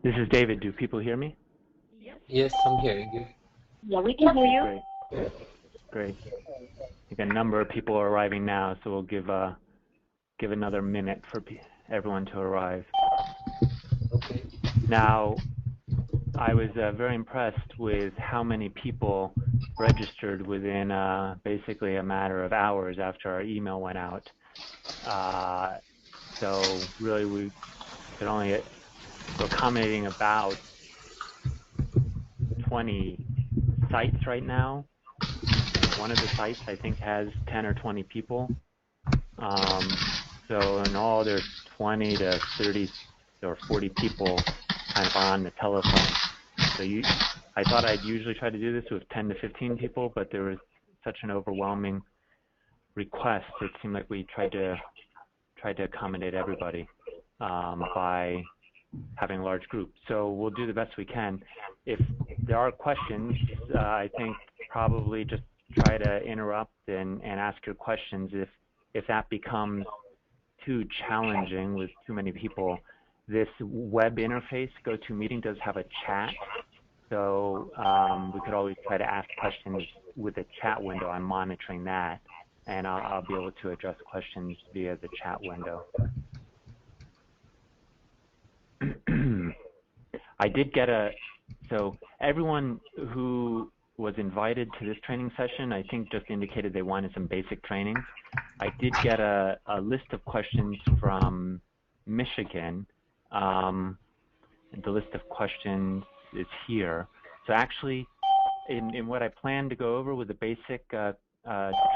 This is David. Do people hear me? Yes, I'm hearing you. Yeah, we can hear you. Great. Great. I think a number of people are arriving now, so we'll give another minute for everyone to arrive. Okay. Now, I was very impressed with how many people registered within basically a matter of hours after our email went out. So really, we could only we're accommodating about 20 sites right now. One of the sites, I think, has 10 or 20 people. So in all, there's 20 to 30 or 40 people kind of on the telephone. So I thought I'd usually try to do this with 10 to 15 people, but there was such an overwhelming request. It seemed like we tried to accommodate everybody by having a large group. So we'll do the best we can. If there are questions, I think probably just try to interrupt and ask your questions. If that becomes too challenging with too many people, this web interface, GoToMeeting, does have a chat. So we could always try to ask questions with the chat window. I'm monitoring that, and I'll be able to address questions via the chat window. I did get so everyone who was invited to this training session, I think, just indicated they wanted some basic training. I did get a list of questions from Michigan. The list of questions is here. So actually, in what I plan to go over with the basic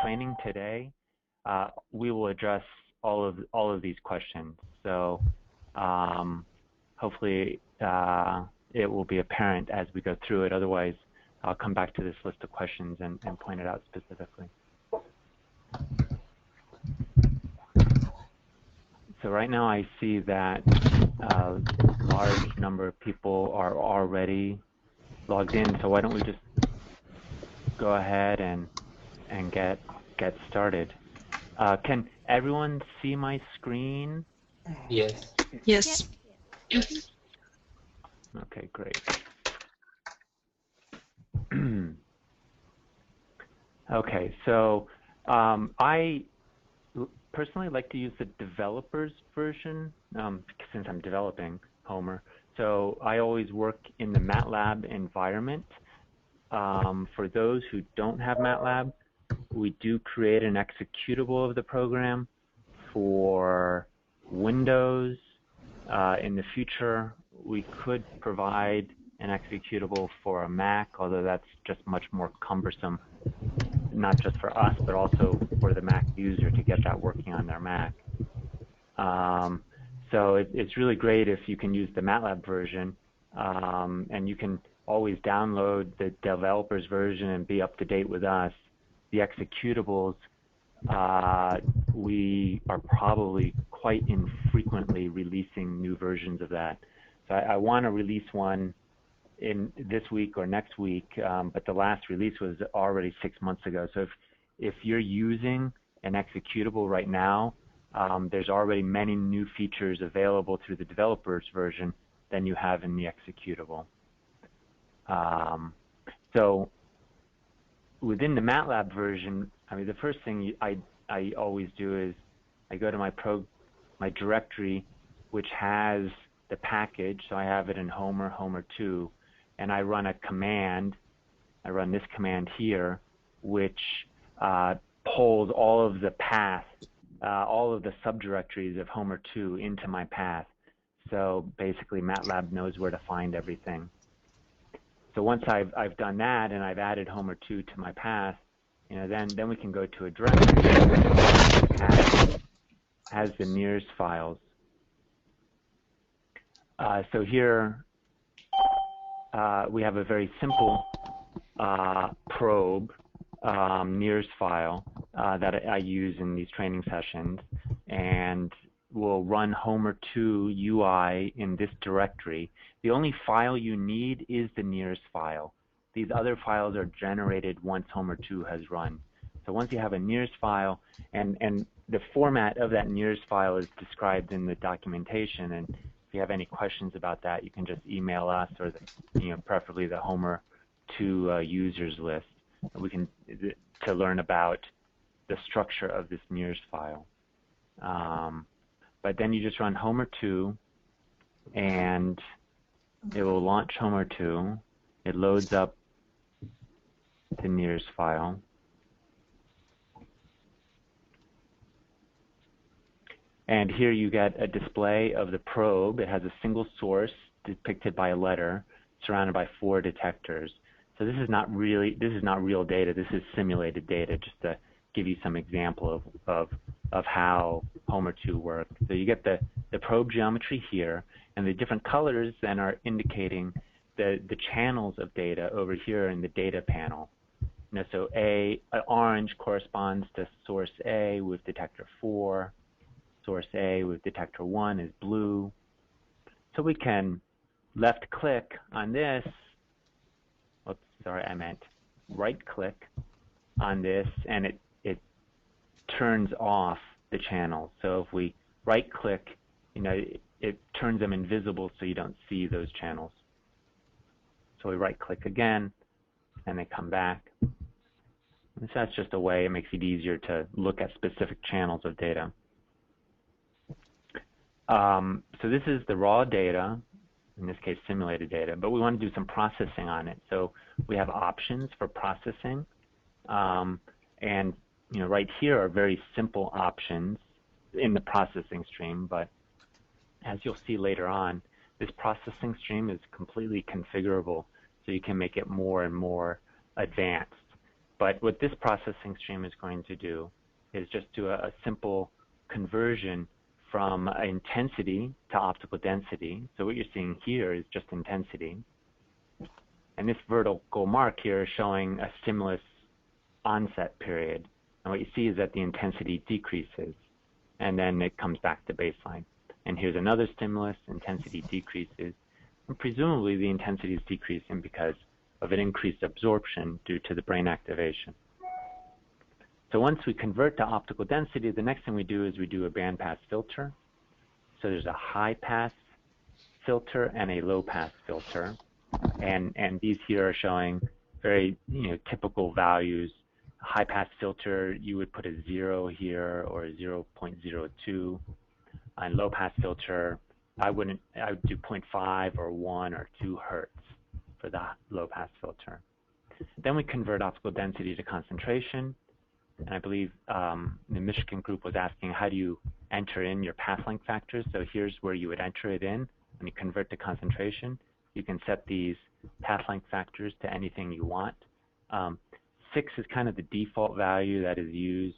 training today, we will address all of these questions. So hopefully it will be apparent as we go through it. Otherwise, I'll come back to this list of questions and point it out specifically. So right now I see that a large number of people are already logged in. So why don't we just go ahead and get started. Can everyone see my screen? Yes. Yes. Yes. Okay, great. Okay, so I personally like to use the developers version since I'm developing Homer. So I always work in the MATLAB environment. For those who don't have MATLAB, we do create an executable of the program for Windows. In the future, we could provide an executable for a Mac, although that's just much more cumbersome, not just for us, but also for the Mac user to get that working on their Mac. So it's really great if you can use the MATLAB version, and you can always download the developers version and be up to date with us. The executables, we are probably quite infrequently releasing new versions of that. So I want to release one in this week or next week, but the last release was already 6 months ago. So if you're using an executable right now, there's already many new features available through the developers version than you have in the executable. So within the MATLAB version, I mean, the first thing I always do is I go to my directory, which has the package. So I have it in Homer 2, and I run a command. I run this command here, which pulls all of the paths, all of the subdirectories of Homer 2 into my path. So basically, MATLAB knows where to find everything. So once I've done that and I've added Homer 2 to my path, then we can go to a directory that has the nearest files. So here we have a very simple probe nearest file that I use in these training sessions, and we'll run Homer 2 UI in this directory. The only file you need is the nearest file. These other files are generated once Homer 2 has run. So once you have a NIRS file, and the format of that NIRS file is described in the documentation, and if you have any questions about that, you can just email us, or preferably the Homa 2 users list. We can to learn about the structure of this NIRS file. But then you just run Homa 2, and it will launch Homa 2. It loads up the NIRS file. And here you get a display of the probe. It has a single source depicted by a letter, surrounded by 4 detectors. So this is not real data. This is simulated data, just to give you some example of how Homa 2 works. So you get the probe geometry here, and the different colors then are indicating the channels of data over here in the data panel. So orange corresponds to source A with detector 4. Source A with detector 1 is blue. So we can left click on this. Oops, sorry, I meant right click on this, and it turns off the channels. So if we right click, it turns them invisible so you don't see those channels. So we right click again, and they come back. And so that's just a way, it makes it easier to look at specific channels of data. So this is the raw data, in this case simulated data, but we want to do some processing on it. So we have options for processing, and right here are very simple options in the processing stream, but as you'll see later on, this processing stream is completely configurable, so you can make it more and more advanced. But what this processing stream is going to do is just do a simple conversion from intensity to optical density. So what you're seeing here is just intensity. And this vertical mark here is showing a stimulus onset period. And what you see is that the intensity decreases, and then it comes back to baseline. And here's another stimulus, intensity decreases. And presumably the intensity is decreasing because of an increased absorption due to the brain activation. So once we convert to optical density, the next thing we do is we do a bandpass filter. So there's a high pass filter and a low pass filter, and these here are showing very typical values. A high pass filter, you would put a 0 here or a 0.02. And low pass filter, I would do 0.5 or 1 or 2 hertz for the low pass filter. Then we convert optical density to concentration. And I believe the Michigan group was asking, how do you enter in your path length factors? So here's where you would enter it in when you convert to concentration. You can set these path length factors to anything you want. 6 is kind of the default value that is used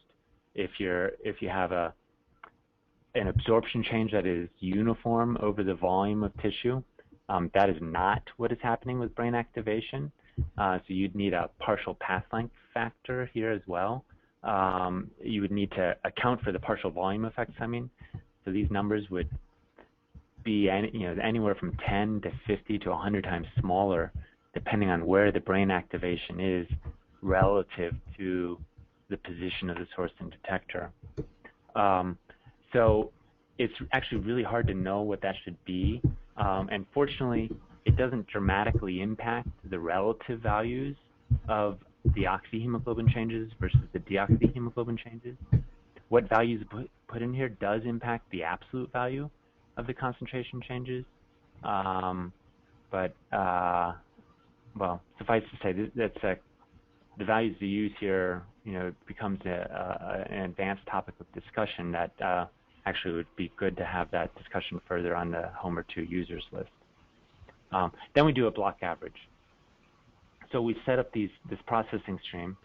if you have an absorption change that is uniform over the volume of tissue. That is not what is happening with brain activation. So you'd need a partial path length factor here as well. You would need to account for the partial volume effects, So these numbers would be anywhere from 10 to 50 to 100 times smaller, depending on where the brain activation is relative to the position of the source and detector. So it's actually really hard to know what that should be. And fortunately, it doesn't dramatically impact the relative values of the oxyhemoglobin changes versus the deoxyhemoglobin changes. What values put in here does impact the absolute value of the concentration changes. Well, suffice to say, that's the values to use here, becomes an advanced topic of discussion that actually would be good to have that discussion further on the Homa 2 users list. Then we do a block average. So we set up this processing stream,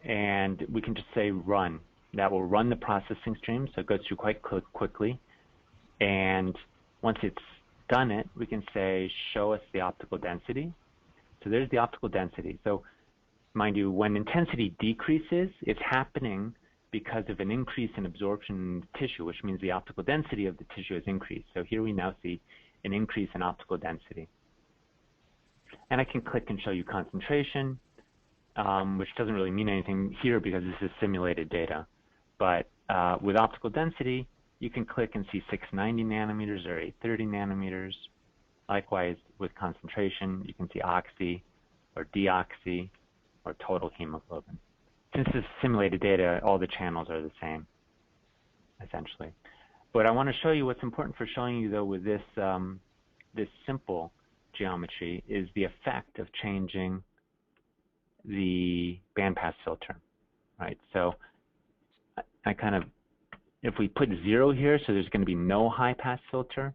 and we can just say run. That will run the processing stream, so it goes through quite quickly. And once it's done it, we can say show us the optical density. So there's the optical density. So mind you, when intensity decreases, it's happening because of an increase in absorption in the tissue, which means the optical density of the tissue has increased. So here we now see an increase in optical density. And I can click and show you concentration. which doesn't really mean anything here because this is simulated data. But with optical density, you can click and see 690 nanometers or 830 nanometers. Likewise, with concentration, you can see oxy or deoxy or total hemoglobin. Since this is simulated data, all the channels are the same, essentially. But I want to show you what's important for showing you, though, with this, this simple geometry is the effect of changing the bandpass filter, right? So I kind of, if we put 0 here, so there's going to be no high-pass filter,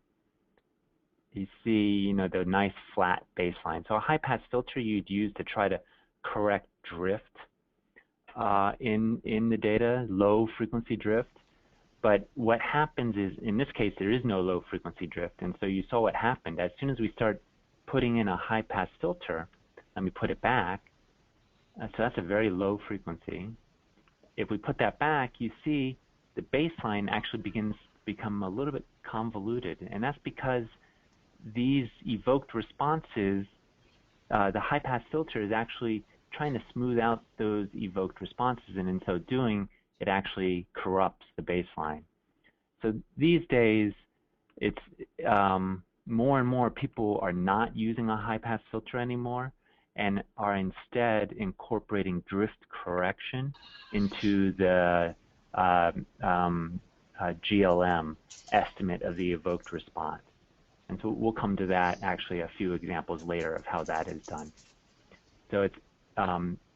you see, you know, the nice flat baseline. So a high-pass filter you'd use to try to correct drift in the data, low-frequency drift. But what happens is, in this case, there is no low-frequency drift. And so you saw what happened. As soon as we start putting in a high-pass filter, let me put it back. So that's a very low frequency. If we put that back, you see the baseline actually begins to become a little bit convoluted. And that's because these evoked responses, the high-pass filter is actually trying to smooth out those evoked responses. And in so doing, it actually corrupts the baseline. So these days, it's more and more people are not using a high-pass filter anymore and are instead incorporating drift correction into the GLM estimate of the evoked response. And so we'll come to that, actually, a few examples later of how that is done. So it's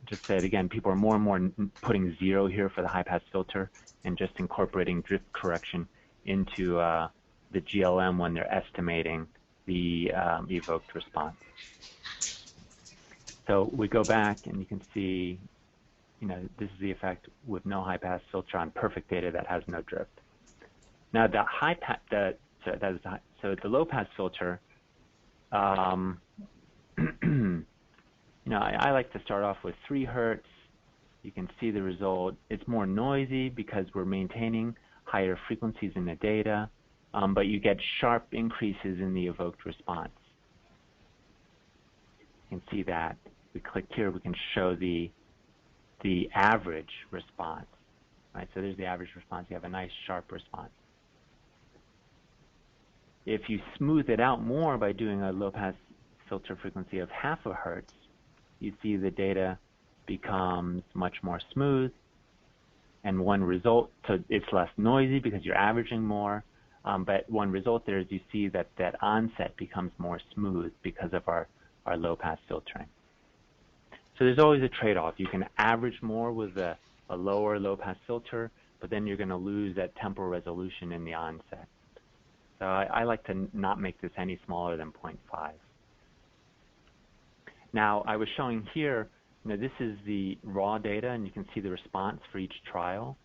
just that, again, people are more and more putting 0 here for the high-pass filter and just incorporating drift correction into the GLM when they're estimating the evoked response. So we go back and you can see, you know, this is the effect with no high-pass filter on perfect data that has no drift. Now the so the low-pass filter, you know, I like to start off with 3 hertz. You can see the result. It's more noisy because we're maintaining higher frequencies in the data, but you get sharp increases in the evoked response. You can see that. We click here, we can show the average response, right? So there's the average response. You have a nice sharp response. If you smooth it out more by doing a low-pass filter frequency of 0.5 hertz, you see the data becomes much more smooth, and one result, so it's less noisy because you're averaging more, but one result there is you see that that onset becomes more smooth because of our low-pass filtering. So there's always a trade-off. You can average more with a lower low-pass filter, but then you're going to lose that temporal resolution in the onset. So I like to not make this any smaller than 0.5. Now, I was showing here, you know, this is the raw data, and you can see the response for each trial.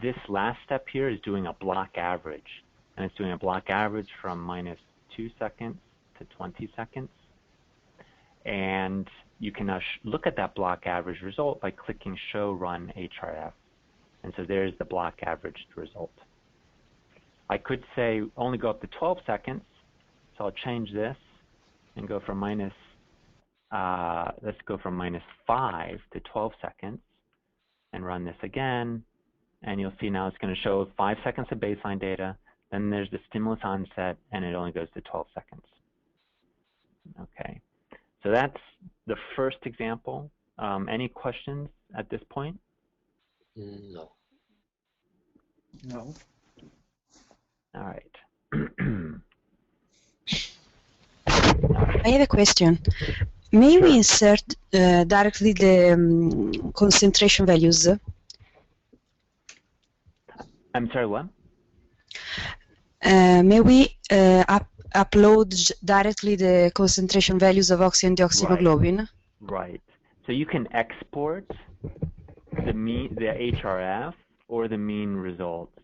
This last step here is doing a block average, and it's doing a block average from -2 seconds to 20 seconds. And you can now look at that block average result by clicking Show Run HRF. And so there's the block averaged result. I could say only go up to 12 seconds, so I'll change this and go from let's go from -5 to 12 seconds and run this again. And you'll see now it's going to show 5 seconds of baseline data. Then there's the stimulus onset, and it only goes to 12 seconds. Okay. So that's the first example. Any questions at this point? No. No. All right. I have a question. May we insert directly the concentration values? I'm sorry, what? May we upload directly the concentration values of oxygen and deoxyhemoglobin? Right. So you can export the HRF or the mean results.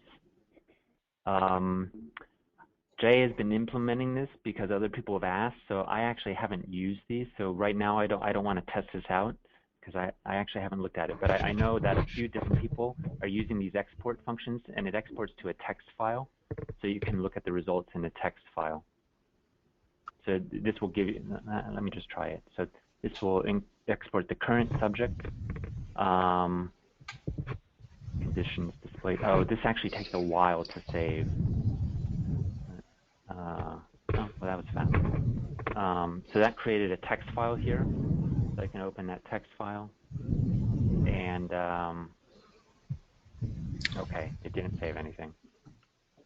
Jay has been implementing this because other people have asked, so I actually haven't used these. So right now I don't want to test this out because I actually haven't looked at it. But I know that a few different people are using these export functions, and it exports to a text file. So you can look at the results in a text file. So this will give you, let me just try it. So This will export the current subject. Conditions displayed. Oh, this actually takes a while to save. Oh, well, that was fast. So that created a text file here. So I can open that text file. And, okay, it didn't save anything.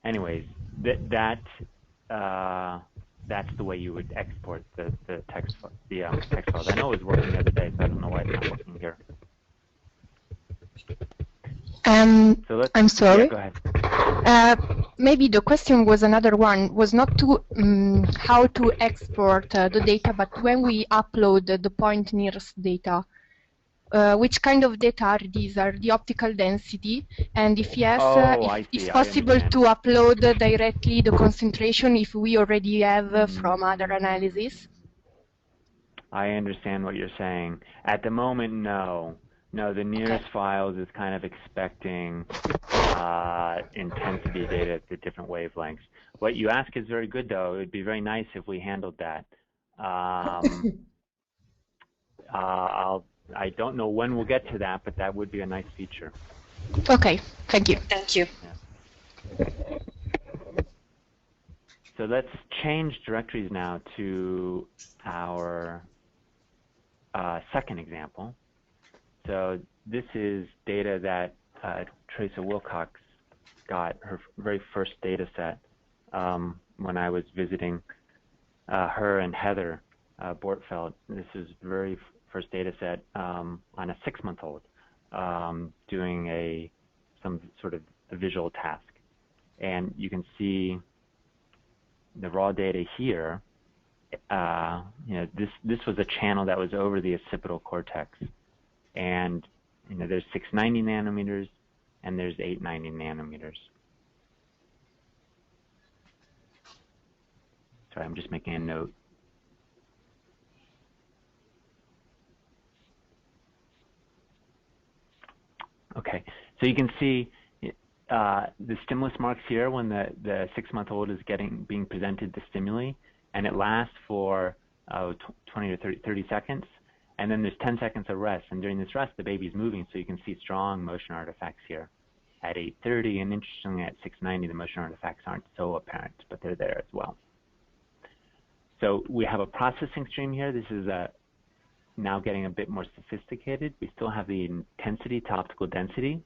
Anyways, that's the way you would export the text files. I know it was working the other day, so I don't know why it's not working here. So I'm sorry. Yeah, go ahead. Maybe the question was another one, was not to how to export the data, but when we upload the point nearest data, which kind of data are these? Are the optical density? And if yes, if it's possible to upload directly the concentration if we already have from other analysis? I understand what you're saying. At the moment, no. No, the nearest files is kind of expecting intensity data at the different wavelengths. What you ask is very good, though. It would be very nice if we handled that. I don't know when we'll get to that, but that would be a nice feature. Okay, thank you. Thank you. Yeah. So let's change directories now to our second example. So this is data that Teresa Wilcox got, her very first data set, when I was visiting her and Heather Bortfeld. This is very first data set on a 6-month-old doing some sort of a visual task. And you can see the raw data here. This was a channel that was over the occipital cortex. And there's 690 nanometers and there's 890 nanometers. Sorry, I'm just making a note. Okay, so you can see the stimulus marks here when the 6-month-old is being presented the stimuli, and it lasts for 20 to 30 seconds. And then there's 10 seconds of rest, and during this rest, the baby's moving, so you can see strong motion artifacts here at 8:30, and interestingly, at 6:90, the motion artifacts aren't so apparent, but they're there as well. So we have a processing stream here. This is now getting a bit more sophisticated. We still have the intensity to optical density.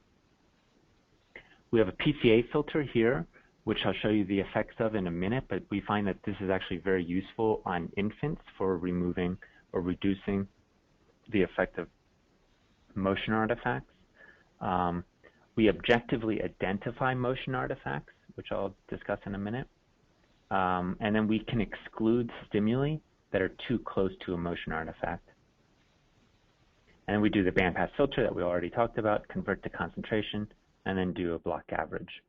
We have a PCA filter here, which I'll show you the effects of in a minute, but we find that this is actually very useful on infants for removing or reducing the effect of motion artifacts. We objectively identify motion artifacts, which I'll discuss in a minute. And then we can exclude stimuli that are too close to a motion artifact. And we do the bandpass filter that we already talked about, convert to concentration, and then do a block average.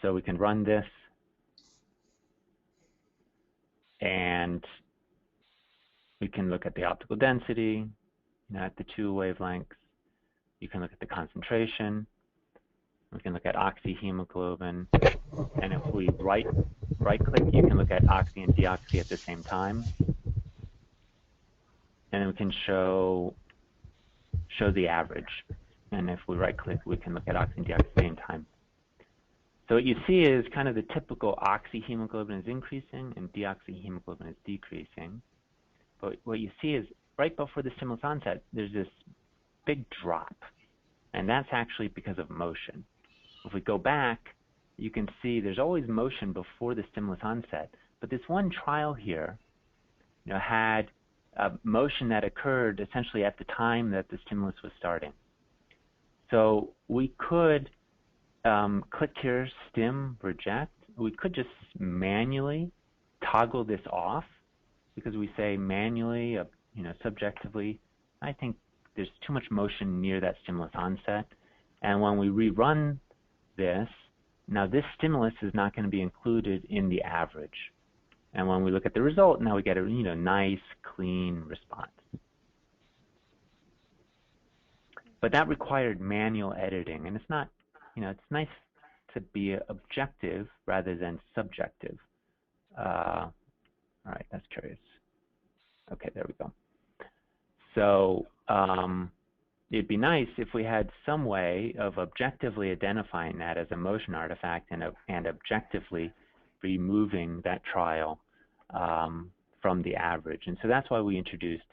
So we can run this, and we can look at the optical density, at the 2 wavelengths. You can look at the concentration. We can look at oxyhemoglobin. And if we right-click, you can look at oxy and deoxy at the same time. And then we can show the average. And if we right-click, we can look at oxy and deoxy at the same time. So what you see is kind of the typical oxyhemoglobin is increasing and deoxyhemoglobin is decreasing. But what you see is right before the stimulus onset, there's this big drop. And that's actually because of motion. If we go back, you can see there's always motion before the stimulus onset. But this one trial here had a motion that occurred essentially at the time that the stimulus was starting. So we could click here, stim, reject. We could just manually toggle this off, because we say manually, subjectively, I think there's too much motion near that stimulus onset. And when we rerun this, now this stimulus is not going to be included in the average. And when we look at the result, now we get a nice, clean response. But that required manual editing, and it's not, it's nice to be objective rather than subjective. All right, that's curious. Okay, there we go. So it'd be nice if we had some way of objectively identifying that as a motion artifact and objectively removing that trial from the average. And so that's why we introduced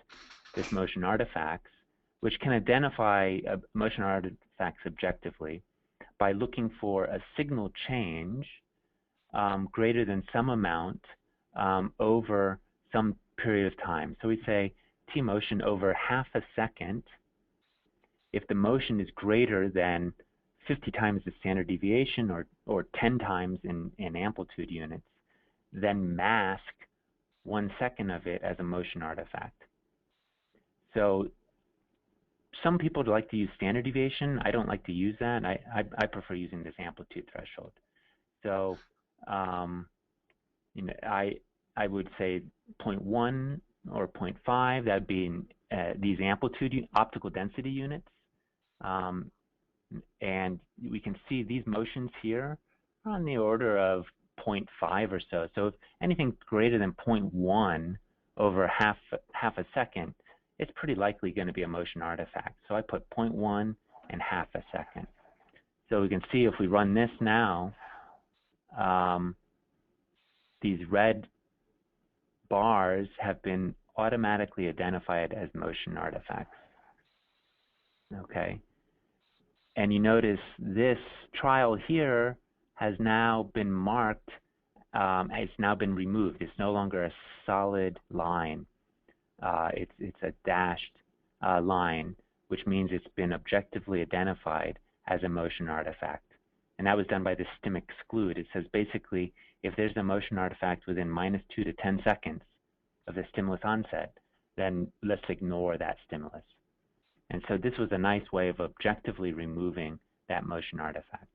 this motion artifacts, which can identify motion artifacts objectively by looking for a signal change greater than some amount over some period of time. So we say t-motion over half a second. If the motion is greater than 50 times the standard deviation or 10 times in amplitude units, then mask 1 second of it as a motion artifact. So some people like to use standard deviation. I don't like to use that. I prefer using this amplitude threshold. So you know, I would say 0.1 or 0.5. That'd be in, these amplitude optical density units. And we can see these motions here are on the order of 0.5 or so. So if anything greater than 0.1 over half a second, it's pretty likely going to be a motion artifact. So I put 0.1 and half a second. So we can see if we run this now, these red bars have been automatically identified as motion artifacts. Okay. And you notice this trial here has now been marked, it's now been removed. It's no longer a solid line. It's a dashed line, which means it's been objectively identified as a motion artifact. And that was done by the stim exclude. It says basically, if there's a motion artifact within -2 to 10 seconds of the stimulus onset, then let's ignore that stimulus. And so this was a nice way of objectively removing that motion artifact.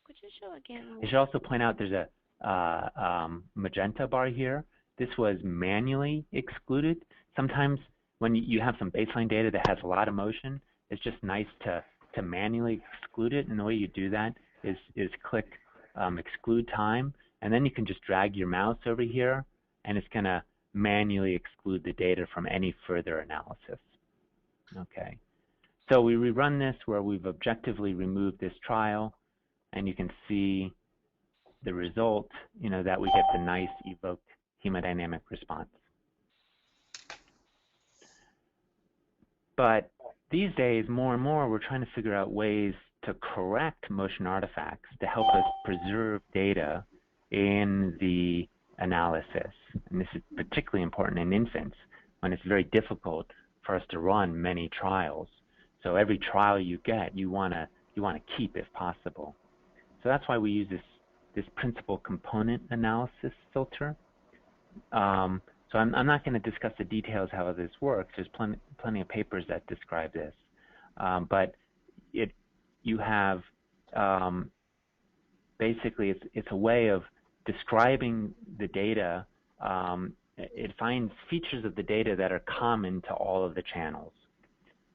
Could you show again? I should also point out there's a magenta bar here. This was manually excluded. Sometimes when you have some baseline data that has a lot of motion, it's just nice to manually exclude it. And the way you do that is click exclude time, and then you can just drag your mouse over here, and it's going to manually exclude the data from any further analysis. Okay, so we rerun this where we've objectively removed this trial, and you can see the result, you know, that we get the nice evoked hemodynamic response. But these days, more and more, we're trying to figure out ways to correct motion artifacts to help us preserve data in the analysis. And this is particularly important in infants when it's very difficult for us to run many trials. So every trial you get, you want to keep if possible. So that's why we use this principal component analysis filter. So I'm not going to discuss the details how this works. There's plenty of papers that describe this. But you have basically it's a way of describing the data. It finds features of the data that are common to all of the channels.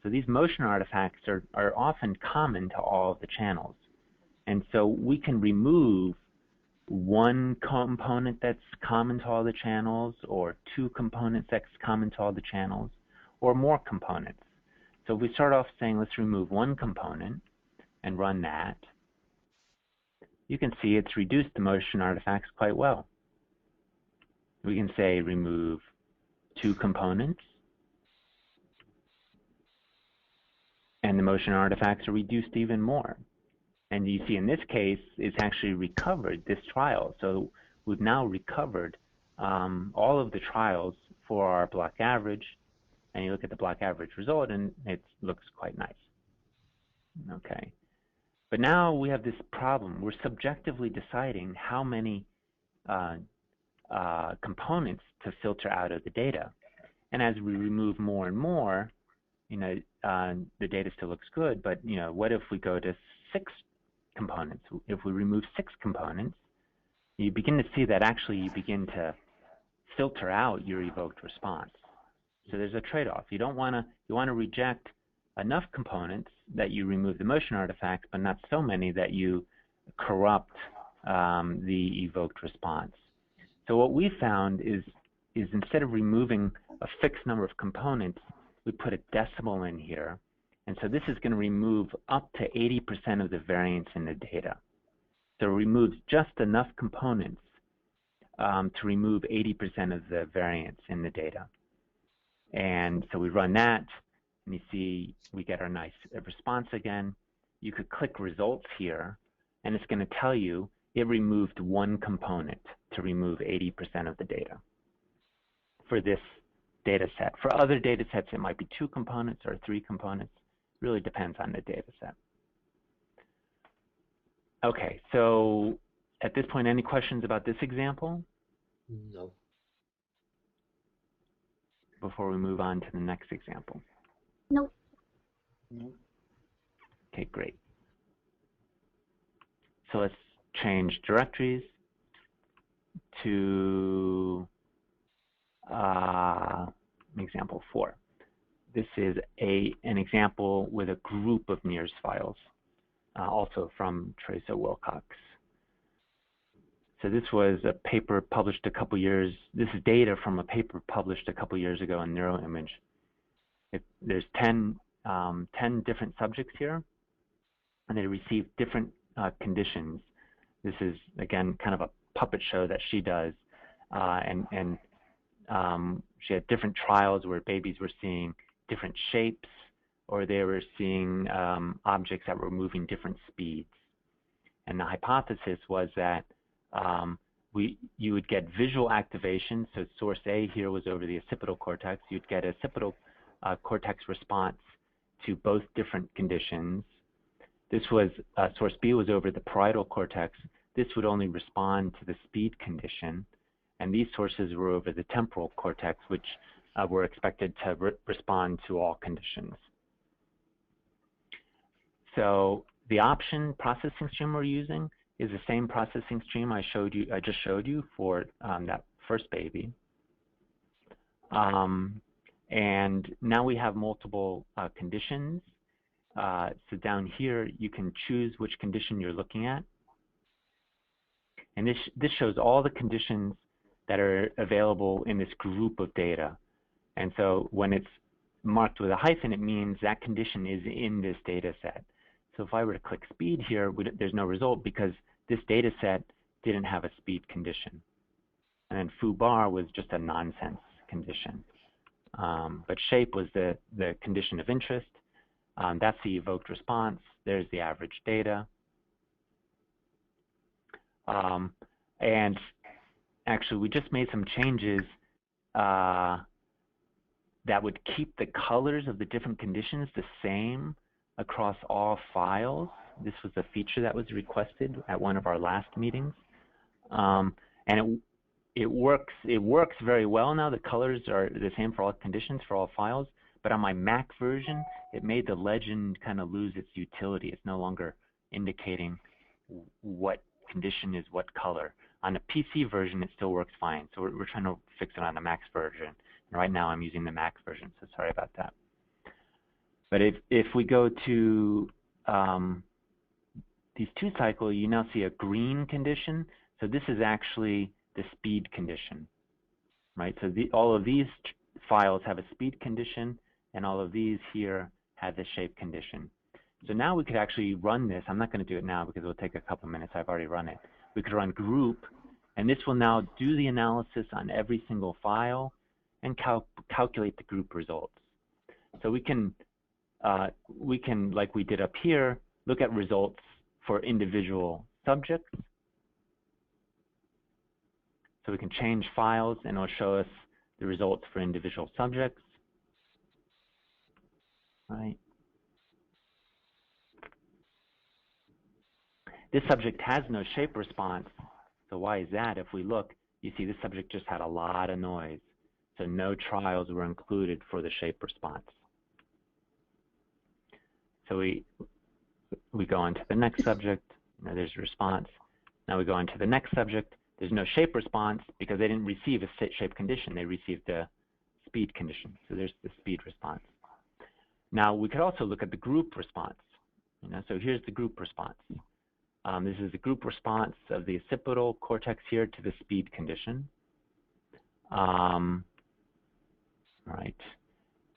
So these motion artifacts are often common to all of the channels. And so we can remove one component that's common to all the channels, or two components that's common to all the channels, or more components. So if we start off saying let's remove one component and run that, you can see it's reduced the motion artifacts quite well. We can say remove two components, and the motion artifacts are reduced even more. And you see in this case, it's actually recovered this trial. So we've now recovered all of the trials for our block average, and you look at the block average result, and it looks quite nice. Okay. But now we have this problem. We're subjectively deciding how many components to filter out of the data. And as we remove more and more, you know, the data still looks good, but you know, what if we go to 6 components? If we remove 6 components, you begin to see that actually you begin to filter out your evoked response. So there's a trade-off. You want to reject enough components that you remove the motion artifacts, but not so many that you corrupt the evoked response. So what we found is instead of removing a fixed number of components, we put a decimal in here. And so this is going to remove up to 80% of the variance in the data. So it removes just enough components to remove 80% of the variance in the data. And so we run that, and you see we get our nice response again. You could click results here, and it's going to tell you it removed one component to remove 80% of the data for this data set. For other data sets, it might be 2 components or 3 components. It really depends on the data set. Okay, so at this point, any questions about this example? No. Before we move on to the next example. No. No. Okay, great. So let's change directories to example 4. This is an example with a group of NIRS files, also from Teresa Wilcox. So this was a paper published a couple years. This is data from a paper published a couple years ago in NeuroImage. There's 10 different subjects here, and they received different conditions. This is, again, kind of a puppet show that she does, and she had different trials where babies were seeing different shapes, or they were seeing objects that were moving different speeds. And the hypothesis was that you would get visual activation. So source A here was over the occipital cortex. You'd get a occipital cortex response to both different conditions. This was source B was over the parietal cortex. This would only respond to the speed condition. And these sources were over the temporal cortex, which were expected to respond to all conditions. So the option processing stream we're using is the same processing stream I just showed you for that first baby. And now we have multiple conditions. So down here, you can choose which condition you're looking at. And this shows all the conditions that are available in this group of data. And so when it's marked with a hyphen, it means that condition is in this data set. So if I were to click speed here, there's no result because this data set didn't have a speed condition. And then foo bar was just a nonsense condition. But shape was the condition of interest. That's the evoked response. There's the average data. And actually, we just made some changes that would keep the colors of the different conditions the same across all files. This was a feature that was requested at one of our last meetings. And it works very well now. The colors are the same for all conditions for all files. But on my Mac version, it made the legend kind of lose its utility. It's no longer indicating what condition is what color. On the PC version, it still works fine. So we're trying to fix it on the Mac version. And right now, I'm using the Mac version, so sorry about that. But if we go to these 2 cycle, you now see a green condition. So this is actually the speed condition, right? So all of these files have a speed condition, and all of these here have the shape condition. So now we could actually run this. I'm not going to do it now because it will take a couple minutes. I've already run it. We could run group, and this will now do the analysis on every single file and calculate the group results. So we can, like we did up here, look at results for individual subjects. So we can change files, and it'll show us the results for individual subjects. Right. This subject has no shape response. So why is that? If we look, you see this subject just had a lot of noise. So no trials were included for the shape response. So we go on to the next subject. Now there's a response. Now we go on to the next subject. There's no shape response because they didn't receive a shape condition. They received a speed condition. So there's the speed response. Now we could also look at the group response. So here's the group response. This is the group response of the occipital cortex here to the speed condition. Right.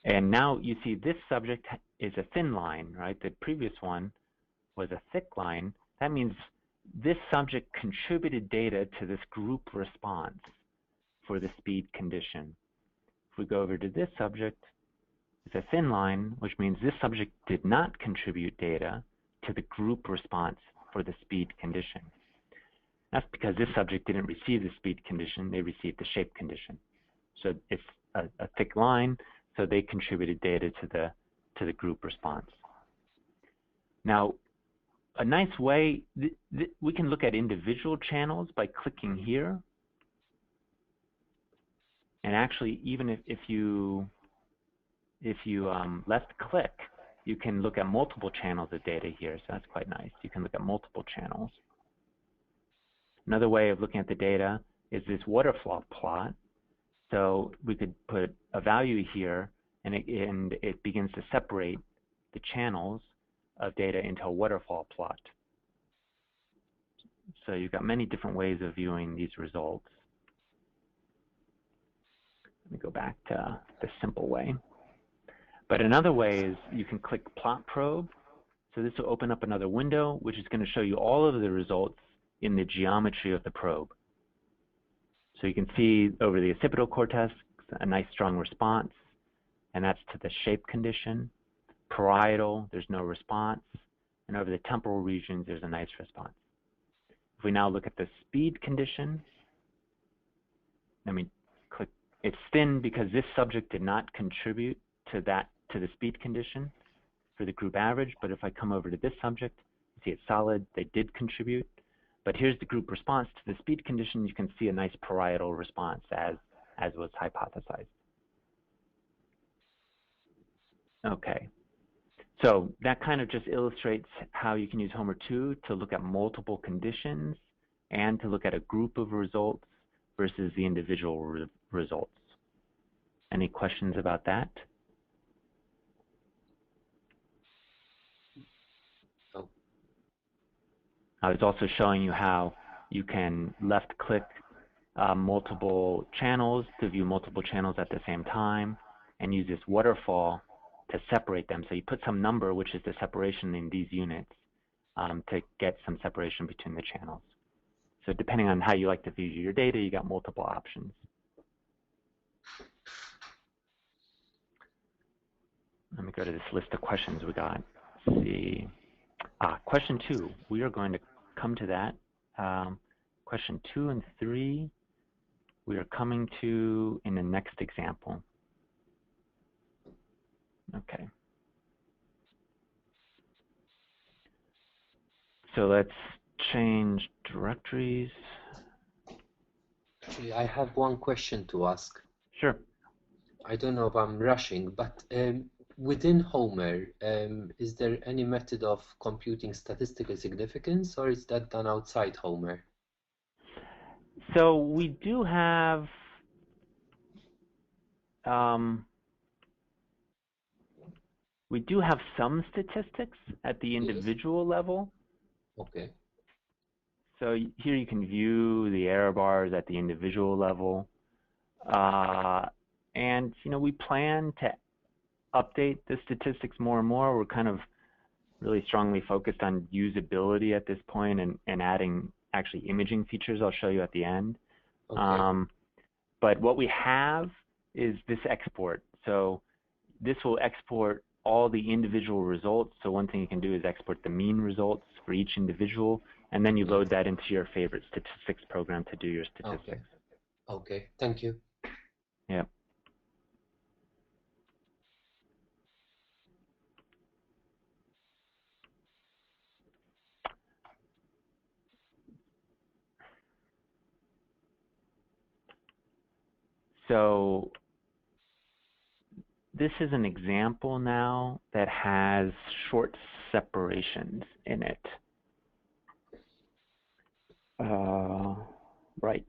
And now you see this subject is a thin line, right? The previous one was a thick line. That means this subject contributed data to this group response for the speed condition. If we go over to this subject, it's a thin line, which means this subject did not contribute data to the group response for the speed condition. That's because this subject didn't receive the speed condition, they received the shape condition. So it's a thick line, so they contributed data to the group response. Now, a nice way, we can look at individual channels by clicking here. And actually, even if you left click, you can look at multiple channels of data here. So that's quite nice. You can look at multiple channels. Another way of looking at the data is this waterfall plot. So we could put a value here, and it begins to separate the channels of data into a waterfall plot. So you've got many different ways of viewing these results. Let me go back to the simple way. But another way is you can click Plot Probe. So this will open up another window, which is going to show you all of the results in the geometry of the probe. So you can see over the occipital cortex, a nice strong response, and that's to the shape condition. Parietal, there's no response. And over the temporal regions, there's a nice response. If we now look at the speed condition, let me click. It's thin because this subject did not contribute to the speed condition for the group average. But if I come over to this subject, you see it's solid. They did contribute. But here's the group response to the speed condition. You can see a nice parietal response as was hypothesized. Okay. So that kind of just illustrates how you can use Homa 2 to look at multiple conditions and to look at a group of results versus the individual results. Any questions about that? No. I was also showing you how you can left-click multiple channels to view multiple channels at the same time and use this waterfall to separate them. So you put some number, which is the separation in these units, to get some separation between the channels. So depending on how you like to view your data, you got multiple options. Let me go to this list of questions we got. Let's see. Question 2. We are going to come to that. Question 2 and 3, we are coming to in the next example. Okay. So let's change directories. Actually, I have one question to ask. Sure. I don't know if I'm rushing, but within Homa, is there any method of computing statistical significance, or is that done outside Homa? So we do have some statistics at the individual level. Okay. So here you can view the error bars at the individual level. And we plan to update the statistics more and more. We're kind of really strongly focused on usability at this point and adding actually imaging features I'll show you at the end. Okay. But what we have is this export. So this will export all the individual results. So one thing you can do is export the mean results for each individual, and then you load that into your favorite statistics program to do your statistics. Okay. Thank you. Yeah. So this is an example now that has short separations in it. Right.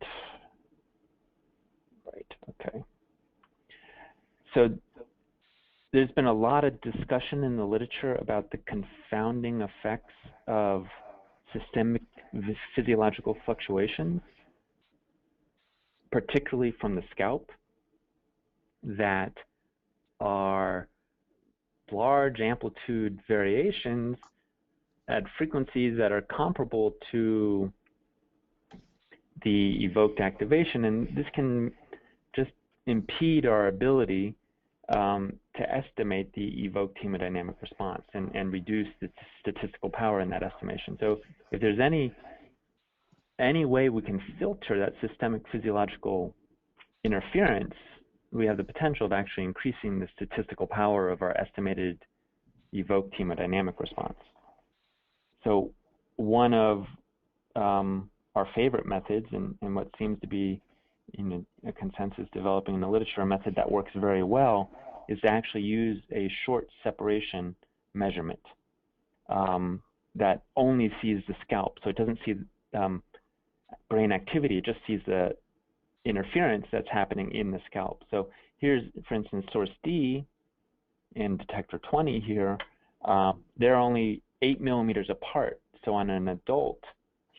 Okay. So there's been a lot of discussion in the literature about the confounding effects of systemic physiological fluctuations, particularly from the scalp, that are large amplitude variations at frequencies that are comparable to the evoked activation, and this can just impede our ability to estimate the evoked hemodynamic response and reduce the statistical power in that estimation. So if there's any way we can filter that systemic physiological interference, we have the potential of actually increasing the statistical power of our estimated evoked hemodynamic response. So one of our favorite methods, and what seems to be a consensus developing in the literature, a method that works very well, is to actually use a short separation measurement that only sees the scalp. So it doesn't see brain activity, it just sees the interference that's happening in the scalp. So here's, for instance, source D in detector 20 here. They're only 8 millimeters apart. So on an adult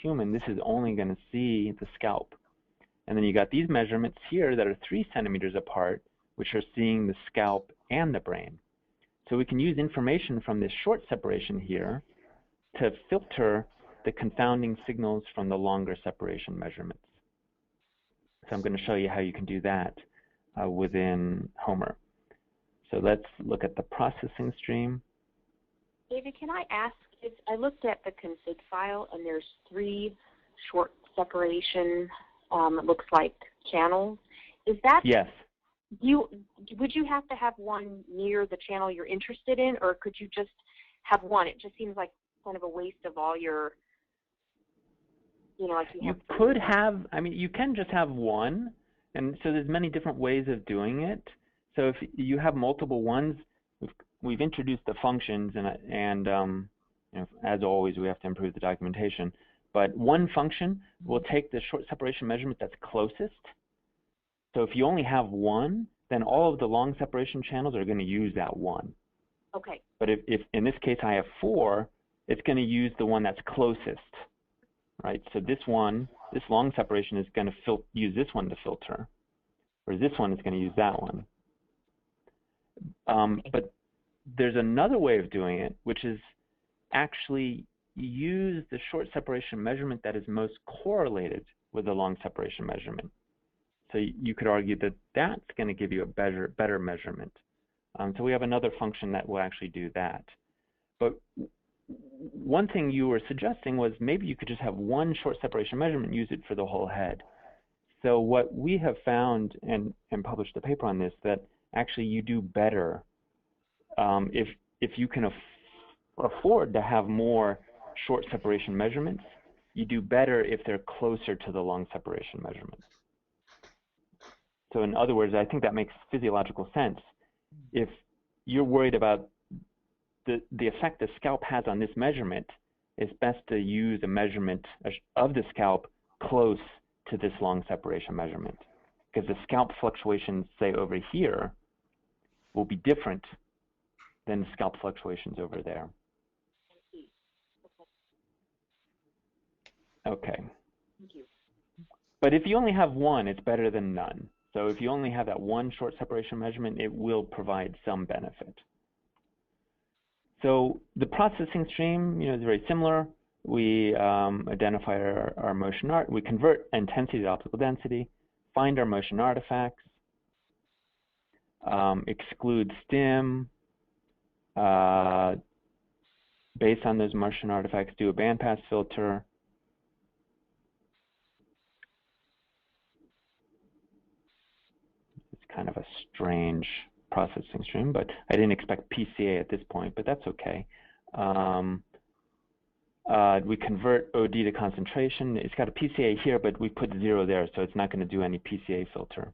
human, this is only going to see the scalp. And then you got these measurements here that are 3 centimeters apart, which are seeing the scalp and the brain. So we can use information from this short separation here to filter the confounding signals from the longer separation measurements. So I'm going to show you how you can do that within Homa. So let's look at the processing stream. David, can I ask, if I looked at the config file and there's 3 short separation, it looks like channels. Is that, yes. Would you have to have one near the channel you're interested in, or could you just have one? It just seems like kind of a waste of all your, like you could have, I mean, you can just have one, and so there's many different ways of doing it. So if you have multiple ones, we've introduced the functions, and as always, we have to improve the documentation. But one function will take the short separation measurement that's closest. So if you only have one, then all of the long separation channels are going to use that one. Okay. But if in this case I have 4, it's going to use the one that's closest, right? So this one, this long separation is going to use this one to filter, whereas this one is going to use that one. But there's another way of doing it, which is actually use the short separation measurement that is most correlated with the long separation measurement. So you could argue that that's going to give you a better measurement. So we have another function that will actually do that. But one thing you were suggesting was maybe you could just have one short separation measurement and use it for the whole head. So what we have found, and published a paper on this, that actually you do better if you can afford to have more short separation measurements. You do better if they're closer to the long separation measurements. So in other words, I think that makes physiological sense. If you're worried about the effect the scalp has on this measurement, it's best to use a measurement of the scalp close to this long separation measurement, because the scalp fluctuations, say over here, will be different than the scalp fluctuations over there. Okay. Thank you. But if you only have one, it's better than none. So if you only have that one short separation measurement, it will provide some benefit. So the processing stream, is very similar. We identify our motion we convert intensity to optical density, find our motion artifacts, exclude stim, based on those motion artifacts, do a bandpass filter. Kind of a strange processing stream, but I didn't expect PCA at this point, but that's okay. We convert OD to concentration. It's got a PCA here, but we put 0 there, so it's not going to do any PCA filter.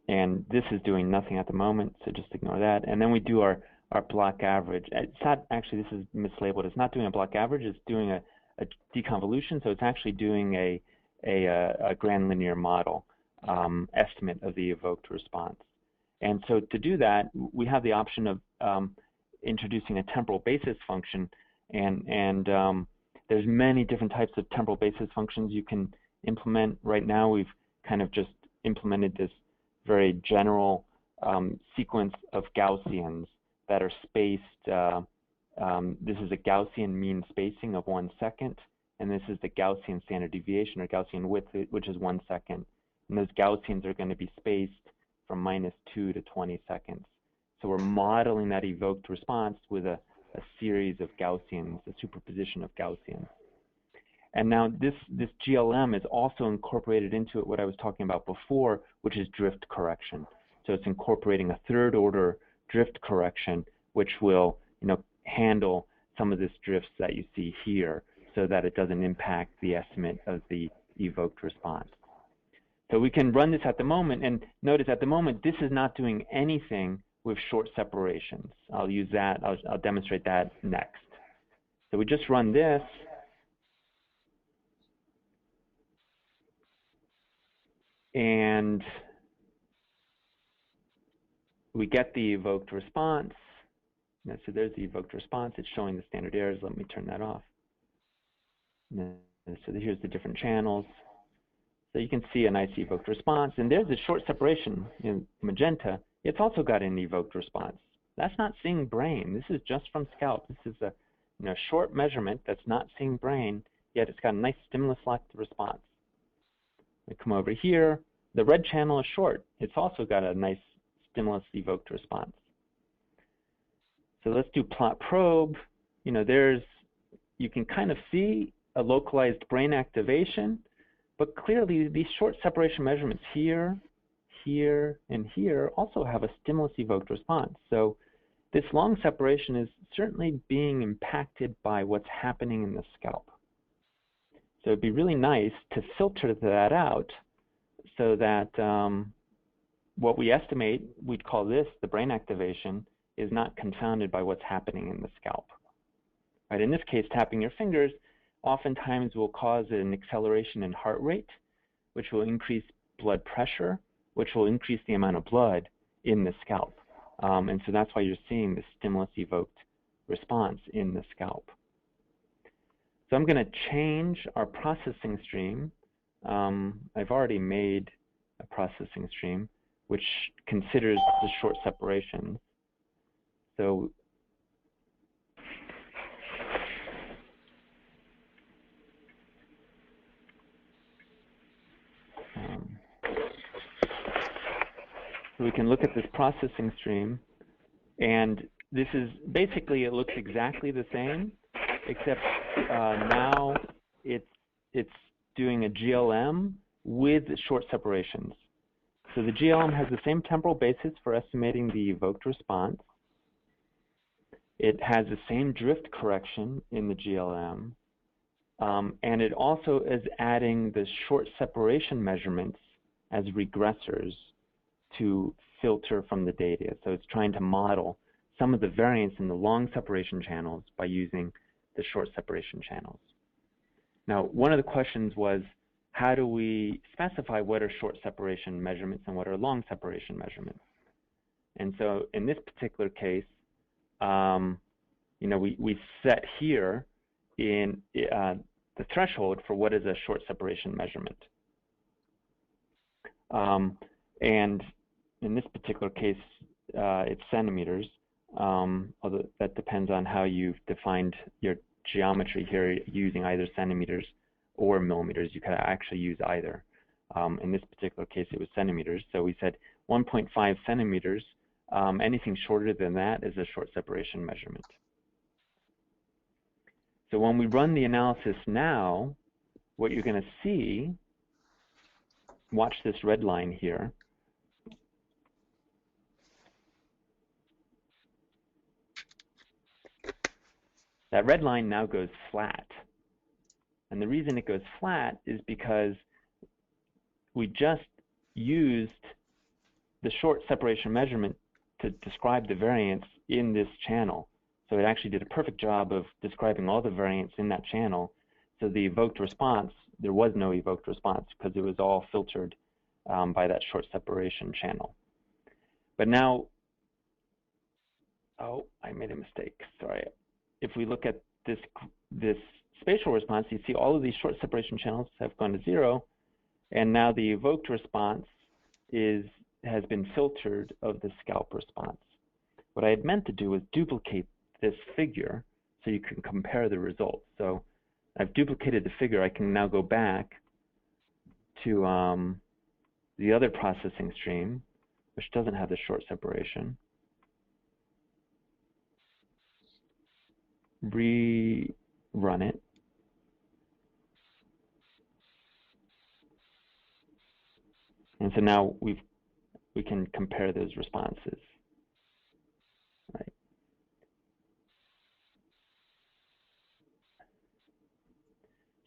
And this is doing nothing at the moment, so just ignore that. And then we do our block average. It's not actually, this is mislabeled. It's not doing a block average. It's doing a deconvolution, so it's actually doing a grand linear model estimate of the evoked response. And so to do that, we have the option of introducing a temporal basis function, and there's many different types of temporal basis functions you can implement. Right now, we've kind of just implemented this very general sequence of Gaussians that are spaced. This is a Gaussian mean spacing of 1 second, and this is the Gaussian standard deviation or Gaussian width, which is 1 second. And those Gaussians are going to be spaced from -2 to 20 seconds. So we're modeling that evoked response with a series of Gaussians, a superposition of Gaussians. And now this GLM is also incorporated into it what I was talking about before, which is drift correction. So it's incorporating a third order drift correction, which will handle some of this drifts that you see here so that it doesn't impact the estimate of the evoked response. So we can run this at the moment, and notice at the moment this is not doing anything with short separations. I'll use that, I'll demonstrate that next. So we just run this, and we get the evoked response. So there's the evoked response. It's showing the standard errors. Let me turn that off. So here's the different channels. So you can see a nice evoked response. And there's a short separation in magenta. It's also got an evoked response. That's not seeing brain. This is just from scalp. This is a short measurement that's not seeing brain, yet it's got a nice stimulus-selected response. We come over here. The red channel is short. It's also got a nice stimulus-evoked response. So let's do plot probe. You can kind of see a localized brain activation, but clearly these short separation measurements here, here, and here also have a stimulus-evoked response. So this long separation is certainly being impacted by what's happening in the scalp. So it'd be really nice to filter that out so that what we estimate, we'd call this the brain activation, is not confounded by what's happening in the scalp. Right? In this case, tapping your fingers oftentimes will cause an acceleration in heart rate, which will increase blood pressure, which will increase the amount of blood in the scalp. And so that's why you're seeing the stimulus-evoked response in the scalp. So I'm going to change our processing stream. I've already made a processing stream which considers the short separation. So we can look at this processing stream, and this is basically, it looks exactly the same, except now it's doing a GLM with short separations. So the GLM has the same temporal basis for estimating the evoked response. It has the same drift correction in the GLM, and it also is adding the short separation measurements as regressors to filter from the data. So it's trying to model some of the variance in the long separation channels by using the short separation channels. Now, one of the questions was, how do we specify what are short separation measurements and what are long separation measurements? And so in this particular case, we set here in the threshold for what is a short separation measurement. And in this particular case, it's centimeters, although that depends on how you've defined your geometry here, using either centimeters or millimeters. You could actually use either. In this particular case, it was centimeters. So we said 1.5 centimeters. Anything shorter than that is a short separation measurement. So when we run the analysis now, what you're going to see, watch this red line here. That red line now goes flat. And the reason it goes flat is because we just used the short separation measurement to describe the variance in this channel. So it actually did a perfect job of describing all the variance in that channel. So the evoked response, there was no evoked response because it was all filtered by that short separation channel. But now, oh, I made a mistake, sorry. If we look at this spatial response, you see all of these short separation channels have gone to 0, and now the evoked response is has been filtered of the scalp response. What I had meant to do was duplicate this figure so you can compare the results. So I've duplicated the figure. I can now go back to the other processing stream, which doesn't have the short separation. Rerun it. And so now we can compare those responses. Right.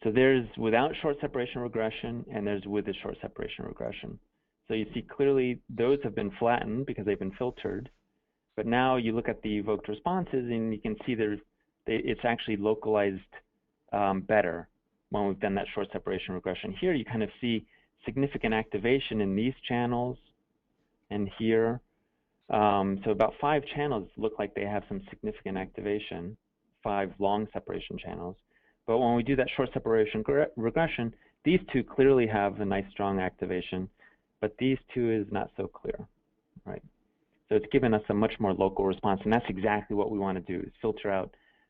So there's without short separation regression, and there's with the short separation regression. So you see clearly those have been flattened because they've been filtered. But now you look at the evoked responses, and you can see it's actually localized better when we've done that short separation regression. Here you kind of see significant activation in these channels and here. So about 5 channels look like they have some significant activation, 5 long separation channels. But when we do that short separation regression, these 2 clearly have a nice strong activation, but these 2 is not so clear, right? So it's given us a much more local response, and that's exactly what we want to do, is filter out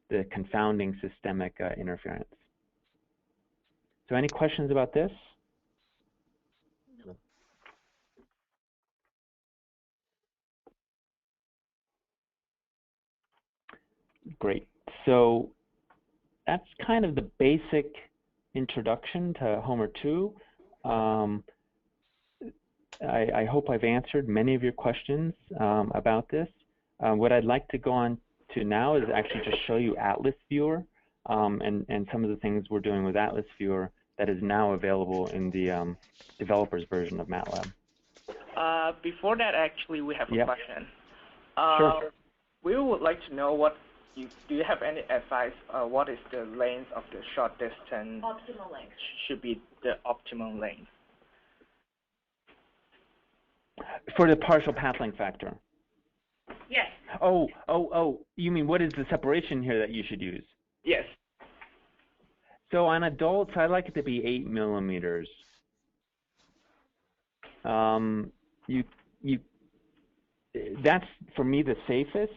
the confounding systemic interference. So any questions about this? Great. So that's kind of the basic introduction to Homa 2. I hope I've answered many of your questions about this. What I'd like to go on to now is actually just show you Atlas Viewer and some of the things we're doing with Atlas Viewer that is now available in the developers version of MATLAB. Before that, actually, we have a question. Sure. We would like to know do you have any advice? What is the length of the short distance? Optimal length. Should be the optimal length. For the partial path length factor? Yes. Oh, you mean what is the separation here that you should use? Yes. So on adults, I like it to be 8 millimeters. That's, for me, the safest.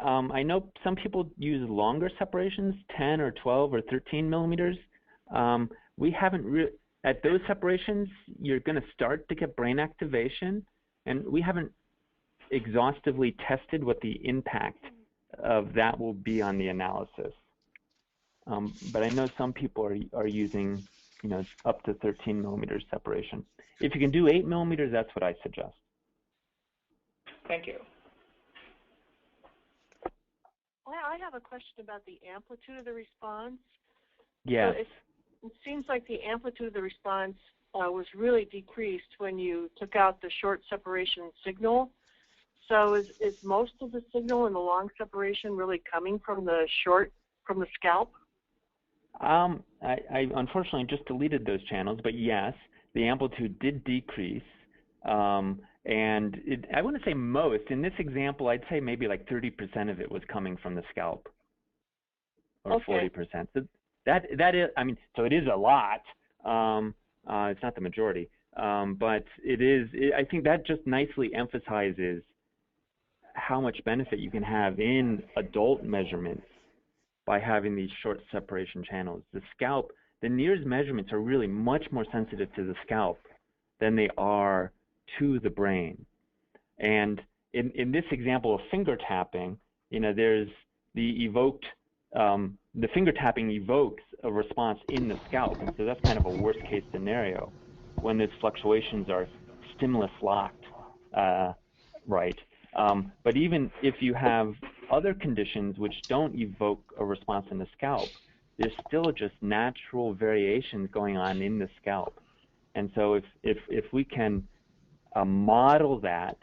I know some people use longer separations, 10 or 12 or 13 millimeters. We haven't at those separations, you're going to start to get brain activation, and we haven't exhaustively tested what the impact of that will be on the analysis. But I know some people are using, up to 13 millimeters separation. If you can do 8 millimeters, that's what I suggest. Thank you. I have a question about the amplitude of the response. Yes. So it seems like the amplitude of the response was really decreased when you took out the short separation signal. So is most of the signal in the long separation really coming from the scalp? I unfortunately just deleted those channels, but yes, the amplitude did decrease. And I wouldn't say most. In this example, I'd say maybe like 30% of it was coming from the scalp, or okay. 40%. So that is, so it is a lot. It's not the majority, but it is. I think that just nicely emphasizes how much benefit you can have in adult measurements by having these short separation channels. The scalp, the NIRS measurements are really much more sensitive to the scalp than they are to the brain. And in this example of finger tapping, there's the evoked, the finger tapping evokes a response in the scalp. And so that's kind of a worst case scenario when those fluctuations are stimulus locked, right? But even if you have other conditions which don't evoke a response in the scalp, there's still just natural variations going on in the scalp. And so if we can model that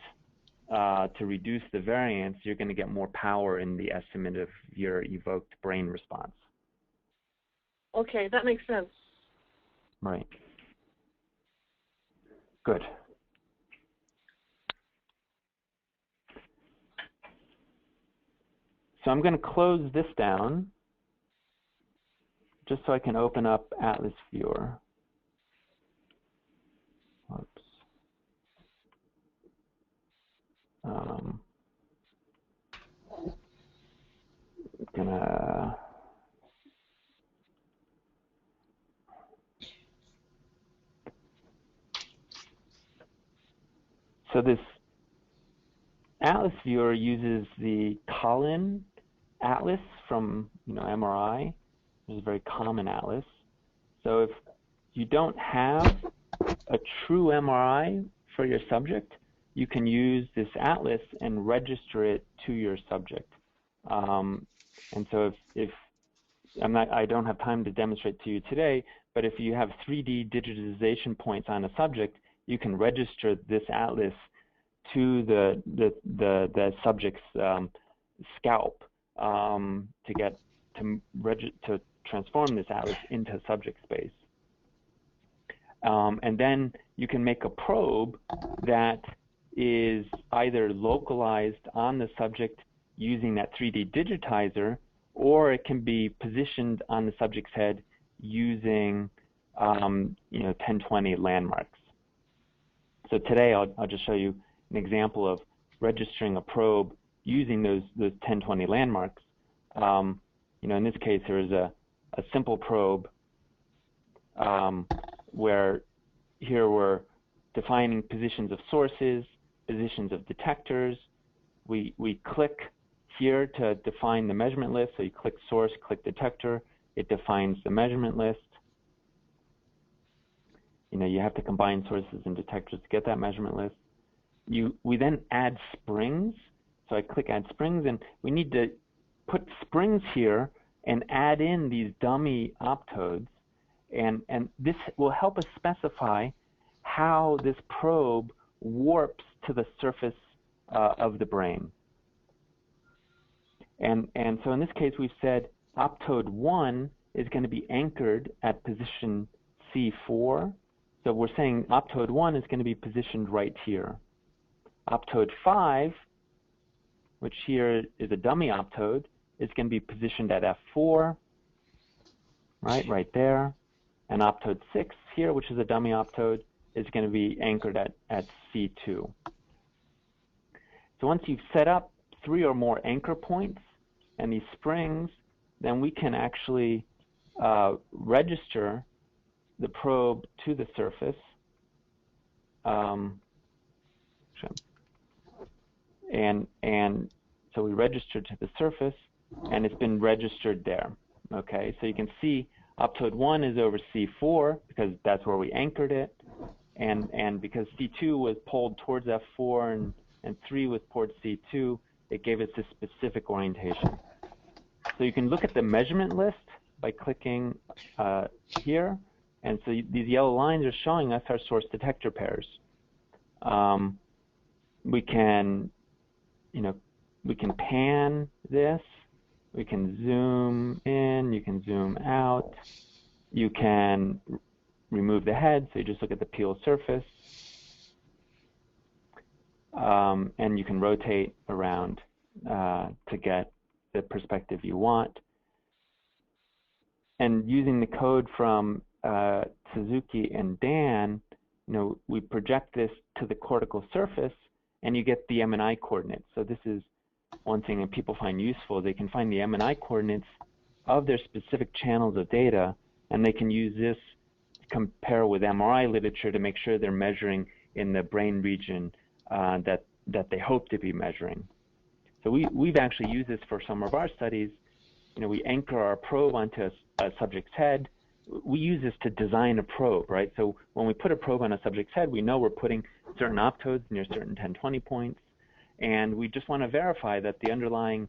to reduce the variance, you're going to get more power in the estimate of your evoked brain response. Okay, that makes sense. Right. Good. So I'm going to close this down just so I can open up Atlas Viewer. Oops. Gonna so this Atlas viewer uses the Collin Atlas from MRI, which is a very common atlas. So if you don't have a true MRI for your subject, you can use this atlas and register it to your subject. And so if I don't have time to demonstrate to you today, but if you have 3D digitization points on a subject, you can register this atlas to the subject's scalp to transform this atlas into subject space. And then you can make a probe that is either localized on the subject using that 3D digitizer, or it can be positioned on the subject's head using 1020 landmarks. So today I'll just show you an example of registering a probe using those 1020 landmarks. In this case, there is a simple probe where here we're defining positions of sources, positions of detectors. We click here to define the measurement list. So you click source, click detector, it defines the measurement list. You have to combine sources and detectors to get that measurement list. We then add springs. So I click add springs, and we need to put springs here and add in these dummy optodes. And this will help us specify how this probe warps to the surface of the brain. And so in this case, we've said optode 1 is going to be anchored at position C4. So we're saying optode 1 is going to be positioned right here. Optode 5, which here is a dummy optode, is going to be positioned at F4, right there. And optode 6 here, which is a dummy optode, is going to be anchored at C2. So once you've set up 3 or more anchor points and these springs, then we can actually register the probe to the surface. And so we registered to the surface, and it's been registered there. Okay, so you can see optode 1 is over C4 because that's where we anchored it, and because C2 was pulled towards F4 and 3 was towards C2, it gave us this specific orientation. So you can look at the measurement list by clicking here, and so these yellow lines are showing us our source detector pairs. We can pan this. We can zoom in, you can zoom out, you can remove the head, so you just look at the peel surface, and you can rotate around to get the perspective you want. And using the code from Suzuki and Dan, we project this to the cortical surface, and you get the M&I coordinates. So this is one thing that people find useful. They can find the M&I coordinates of their specific channels of data, and they can use this to compare with MRI literature to make sure they're measuring in the brain region that they hope to be measuring. So we've actually used this for some of our studies. We anchor our probe onto a subject's head. We use this to design a probe, right? So when we put a probe on a subject's head, we know we're putting certain optodes near certain 1020 points, and we just want to verify that the underlying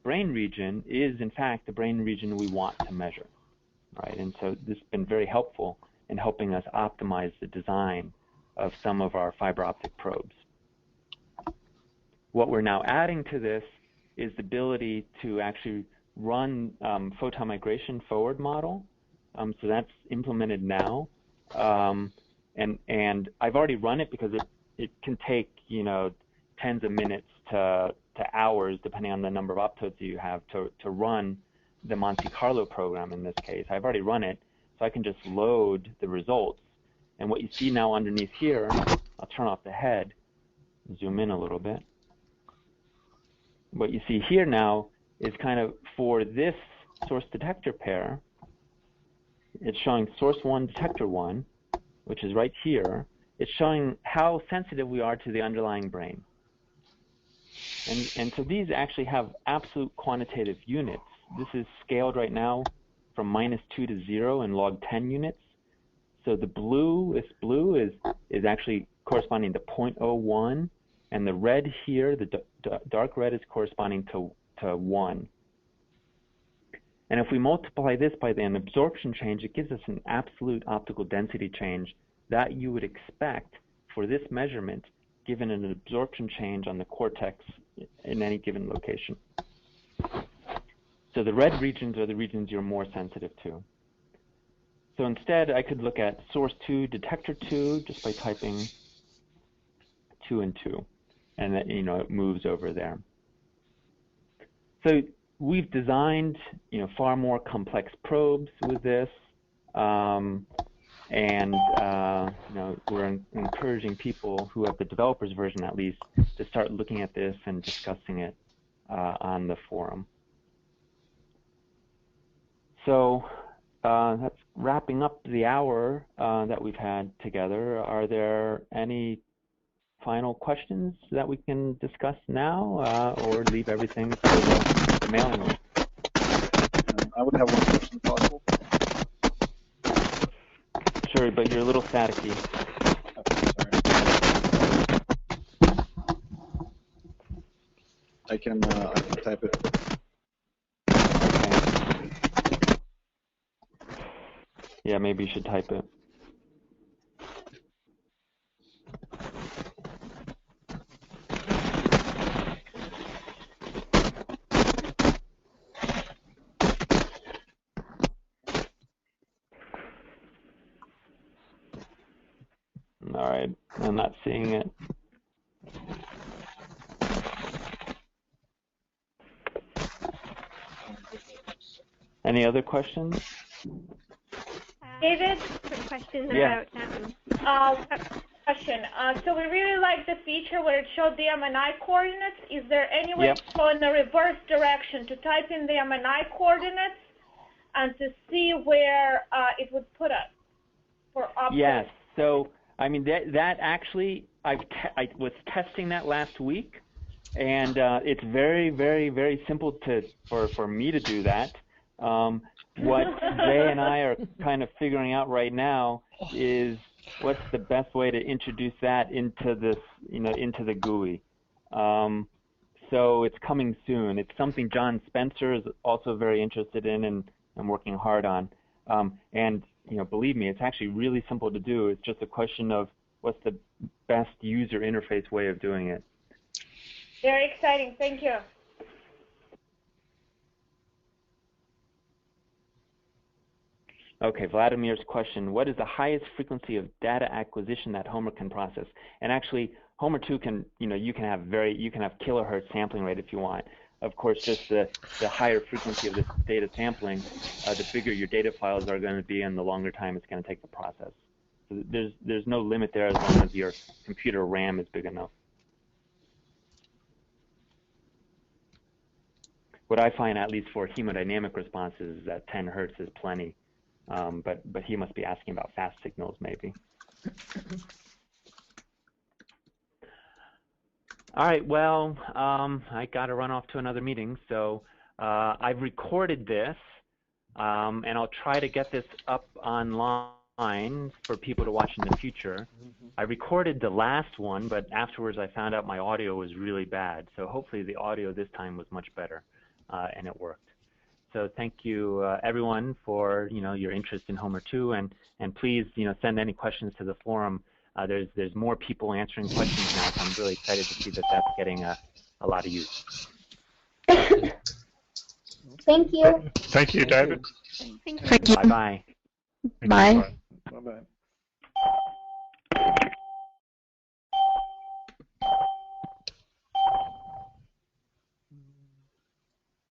brain region is, in fact, the brain region we want to measure, right? And so this has been very helpful in helping us optimize the design of some of our fiber optic probes. What we're now adding to this is the ability to actually run photon migration forward model. So that's implemented now, and I've already run it because it can take tens of minutes to hours depending on the number of optodes you have to run the Monte Carlo program. In this case, I've already run it, so I can just load the results. And what you see now underneath here, I'll turn off the head, zoom in a little bit. what you see here now is kind of for this source detector pair, it's showing source 1, detector 1, which is right here. It's showing how sensitive we are to the underlying brain. And so these actually have absolute quantitative units. This is scaled right now from -2 to 0 in log 10 units. So the blue, this blue is actually corresponding to 0.01, and the red here, the dark red, is corresponding to 1. And if we multiply this by an absorption change, it gives us an absolute optical density change that you would expect for this measurement given an absorption change on the cortex in any given location. So the red regions are the regions you're more sensitive to. So instead, I could look at source 2, detector 2, just by typing 2 and 2, and that, it moves over there. So we've designed, far more complex probes with this, we're encouraging people who have the developers version, at least, to start looking at this and discussing it on the forum. So that's wrapping up the hour that we've had together. Are there any final questions that we can discuss now, or leave everything for the mailing list? I would have one question, possible. Sure, but you're a little staticky. Okay, sorry. I can type it. Okay. Yeah, maybe you should type it. All right, I'm not seeing it. Any other questions? David, quick question Yeah. about question. So we really like the feature where it showed the MNI coordinates. Is there any way to go in the reverse direction to type in the MNI coordinates and to see where it would put us for optics? Yes. So I mean that actually I was testing that last week, and it's very, very, very simple for me to do that. What Jay and I are kind of figuring out right now is what's the best way to introduce that into this, into the GUI. So it's coming soon. It's something John Spencer is also very interested in and working hard on. And believe me, it's actually really simple to do. It's just a question of what's the best user interface way of doing it. Very exciting. Thank you. Okay, Vladimir's question, what is the highest frequency of data acquisition that Homa can process? And actually, Homa 2 can, you can have kilohertz sampling rate if you want. Of course, just the higher frequency of this data sampling, the bigger your data files are going to be and the longer time it's going to take to process. So there's no limit there as long as your computer RAM is big enough. What I find, at least for hemodynamic responses, is that 10 hertz is plenty. But he must be asking about fast signals, maybe. All right, well, I got to run off to another meeting, so I've recorded this, and I'll try to get this up online for people to watch in the future. I recorded the last one, but afterwards I found out my audio was really bad, so hopefully the audio this time was much better, and it worked. So thank you, everyone, for your interest in Homa 2, and please send any questions to the forum. There's more people answering questions now, so I'm really excited to see that that's getting a lot of use. Thank you. Thank you, David. Thank you. Bye-bye. Bye. Bye-bye.